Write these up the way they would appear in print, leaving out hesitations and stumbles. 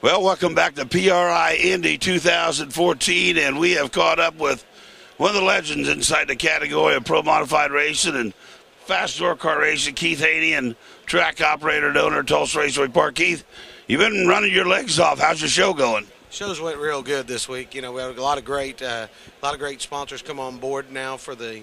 Well, welcome back to PRI Indy 2014, and we have caught up with one of the legends inside the category of pro modified racing and fast door car racing, Keith Haney, and track operator and owner of Tulsa Raceway Park. Keith, you've been running your legs off. How's your show going? Shows went real good this week. You know, we had a lot of great sponsors come on board now for the.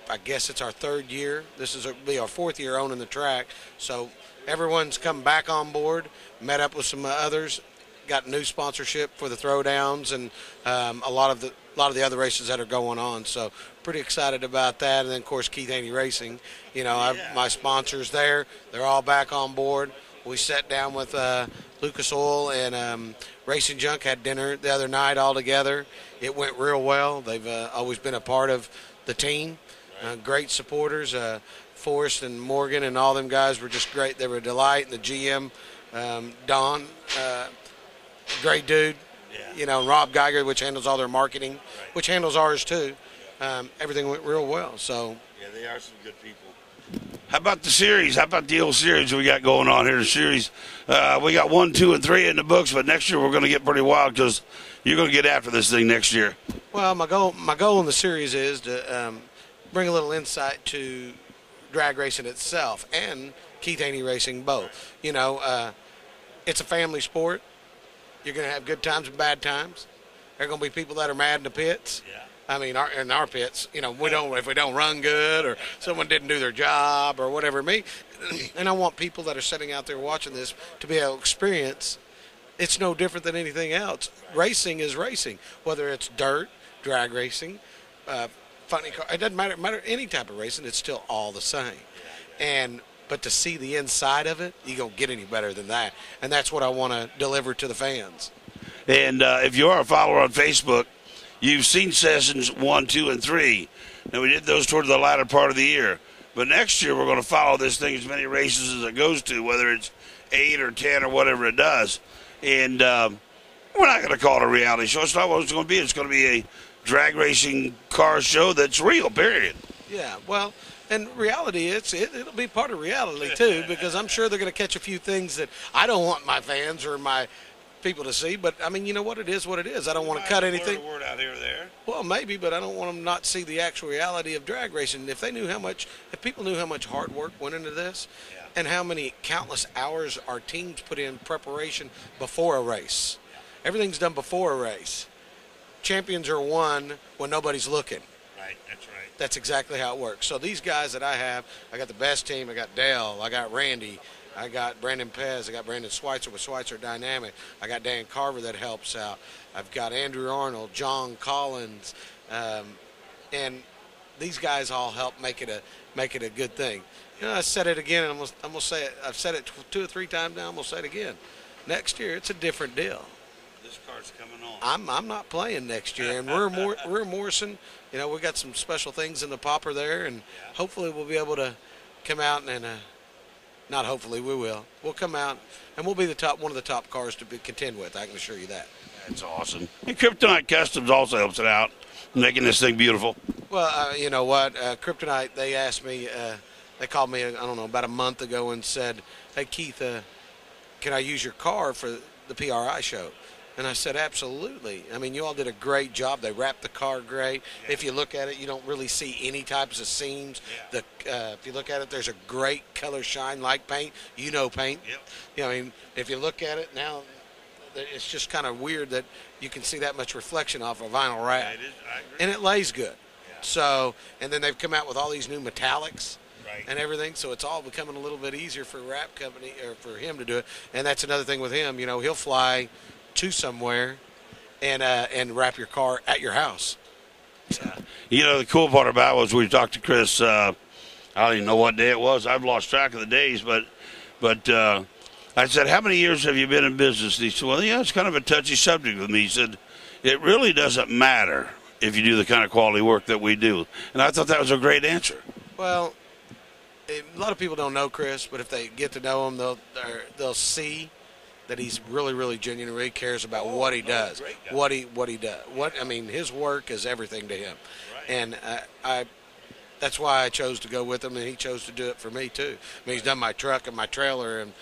I guess it's our third year. This will be our fourth year owning the track. So everyone's come back on board. Met up with some others. Got new sponsorship for the throwdowns and a lot of the other races that are going on. So pretty excited about that. And then of course Keith Haney Racing. You know, my sponsors there. They're all back on board. We sat down with Lucas Oil and Racing Junk, had dinner the other night all together. It went real well. They've always been a part of the team. Great supporters. Forrest and Morgan and all them guys were just great. They were a delight. And the GM, Don, great dude. Yeah. You know, Rob Geiger, which handles all their marketing, which handles ours too. Everything went real well. So yeah, they are some good people. How about the series? How about the old series we got going on here? The series, we got 1, 2, and 3 in the books, but next year we're going to get pretty wild because you're going to get after this thing next year. Well, my goal in the series is to bring a little insight to drag racing itself and Keith Haney Racing both. You know, it's a family sport. You're going to have good times and bad times. There are going to be people that are mad in the pits. Yeah. I mean, in our pits, you know, if we don't run good or someone didn't do their job or whatever it may. And I want people that are sitting out there watching this to be able to experience it's no different than anything else. Racing is racing, whether it's dirt, drag racing, funny car. It doesn't matter any type of racing. It's still all the same. But to see the inside of it, you don't get any better than that. And that's what I want to deliver to the fans. And if you are a follower on Facebook, you've seen sessions 1, 2, and 3. Now, we did those toward the latter part of the year. But next year, we're going to follow this thing as many races as it goes to, whether it's 8 or 10 or whatever it does. And we're not going to call it a reality show. It's not what it's going to be. It's going to be a drag racing car show that's real, period. Yeah, well, and reality, it'll be part of reality, too, because I'm sure they're going to catch a few things that I don't want my fans or my people to see, but I mean, you know what, it is what it is. I don't want to cut anything. Word out here or there. Well, maybe, but I don't want them not see the actual reality of drag racing. If people knew how much hard work went into this, and how many countless hours our teams put in preparation before a race. Everything's done before a race. Champions are won when nobody's looking. Right, that's right. That's exactly how it works. So these guys that I got the best team. I got Dale, I got Randy, I got Brandon Pez, I got Brandon Schweitzer with Schweitzer Dynamic, I got Dan Carver that helps out, I've got Andrew Arnold, John Collins, and these guys all help make it a good thing. You know, I said it again, and I'm gonna say it. I've said it 2 or 3 times now. I'm gonna say it again. Next year, it's a different deal. This car's coming on. I'm not playing next year, and we're Morrison. You know, we got some special things in the popper there, and hopefully we'll be able to come out and not hopefully, we will. We'll come out and we'll be one of the top cars to contend with. I can assure you that. That's awesome. And Kryptonite Customs also helps it out, making this thing beautiful. Well, you know what, Kryptonite. They asked me. They called me, I don't know, about a month ago and said, "Hey Keith, can I use your car for the PRI show?" And I said, absolutely. I mean, you all did a great job. They wrapped the car great. Yeah. If you look at it, you don't really see any types of seams. Yeah. If you look at it, there's a great color shine like paint. You know paint. Yep. You know, I mean, if you look at it now, it's just kind of weird that you can see that much reflection off a vinyl wrap. Yeah, it is. I agree. And it lays good. Yeah. So, and then they've come out with all these new metallics. Right. And everything, so it's all becoming a little bit easier for wrap company or for him to do it. And that's another thing with him. You know, he'll fly to somewhere and wrap your car at your house. So. You know, the cool part about it was we talked to Chris. I don't even know what day it was. I've lost track of the days, but I said, "How many years have you been in business?" And he said, "Well, yeah, it's kind of a touchy subject with me." He said, "It really doesn't matter if you do the kind of quality work that we do," and I thought that was a great answer. Well, a lot of people don't know Chris, but if they get to know him, they'll see that he's really, really genuine, really cares about what he does, what he does. I mean, his work is everything to him. Right. And that's why I chose to go with him, and he chose to do it for me too. I mean, he's done my truck and my trailer and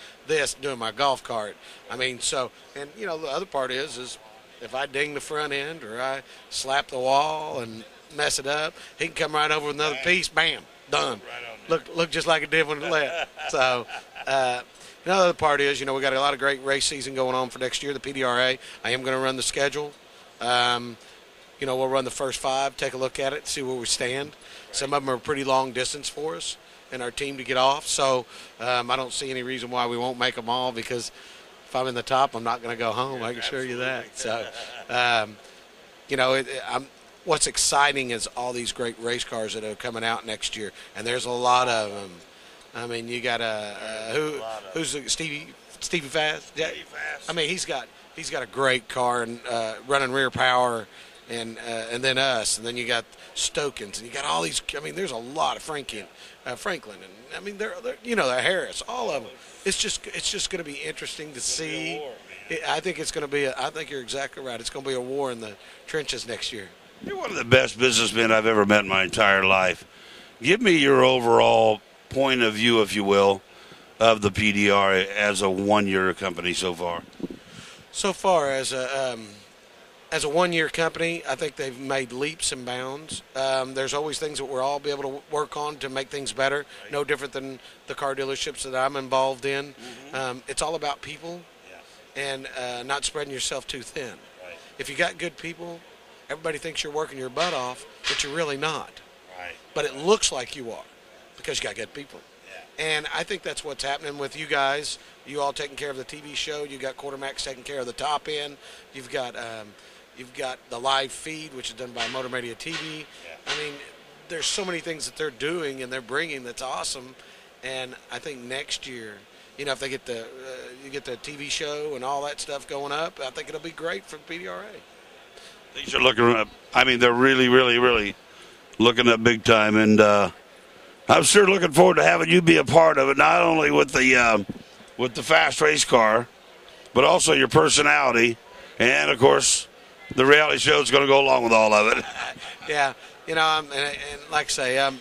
doing my golf cart. I mean, so, and the other part is if I ding the front end or I slap the wall and mess it up, he can come right over with another piece, bam, done. Look just like it did when it left. So, the other part is, we got a lot of great race season going on for next year, the PDRA. I am going to run the schedule. We'll run the first 5, take a look at it, see where we stand. Some of them are pretty long distance for us and our team to get off. So I don't see any reason why we won't make them all, because if I'm in the top, I'm not going to go home. I can assure you that. So, what's exciting is all these great race cars that are coming out next year, and there's a lot of them. I mean, you got who's Stevie Fast? Yeah. I mean, he's got a great car and running rear power, and then us, and then you got Stokins, and you got all these. I mean, there's a lot of Franklin, and I mean, they're Harris, all of them. It's just going to be interesting to see. I think it's going to be. I think you're exactly right. It's going to be a war in the trenches next year. You're one of the best businessmen I've ever met in my entire life. Give me your overall point of view, if you will, of the PDR as a one-year company so far. So far, as a one-year company, I think they've made leaps and bounds. There's always things that we'll all be able to work on to make things better. No different than the car dealerships that I'm involved in. Mm-hmm. It's all about people, and not spreading yourself too thin. Right. If you got good people, everybody thinks you're working your butt off, but you're really not. Right. But it looks like you are, because you got good people. And I think that's what's happening with you guys. You all taking care of the TV show. You got Quartermax taking care of the top end. You've got the live feed, which is done by Motor Media TV. Yeah. I mean, there's so many things that they're doing and they're bringing that's awesome. And I think next year, if they get you get the TV show and all that stuff going up, I think it'll be great for PDRA. Things are looking up. I mean, they're really, really, really looking up big time, and I'm sure looking forward to having you be a part of it, not only with the fast race car, but also your personality, and of course, the reality show is going to go along with all of it. Yeah, and like I say,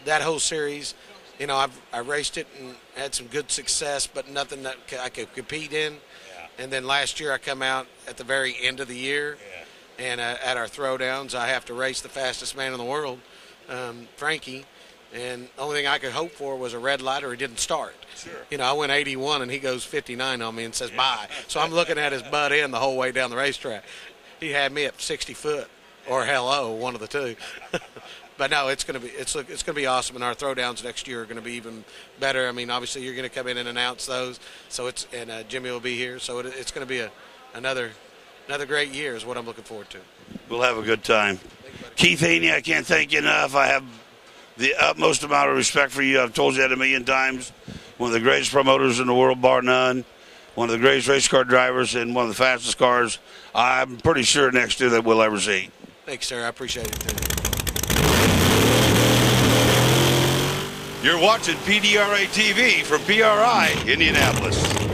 that whole series, I raced it and had some good success, but nothing that I could compete in. Yeah. And then last year I come out at the very end of the year, and at our throwdowns, I have to race the fastest man in the world, Frankie. And the only thing I could hope for was a red light or he didn't start. Sure. I went 81 and he goes 59 on me and says bye. So I'm looking at his butt end the whole way down the racetrack. He had me at 60 foot or hello, one of the two. But no, it's going to be awesome, and our throwdowns next year are going to be even better. I mean, obviously you're going to come in and announce those. So Jimmy will be here. So it's going to be another great year is what I'm looking forward to. We'll have a good time. Keith Haney, I can't thank you enough. I have the utmost amount of respect for you. I've told you that a million times. One of the greatest promoters in the world, bar none. One of the greatest race car drivers and one of the fastest cars I'm pretty sure next year that we'll ever see. Thanks, sir. I appreciate it, too. You're watching PDRA TV from PRI, Indianapolis.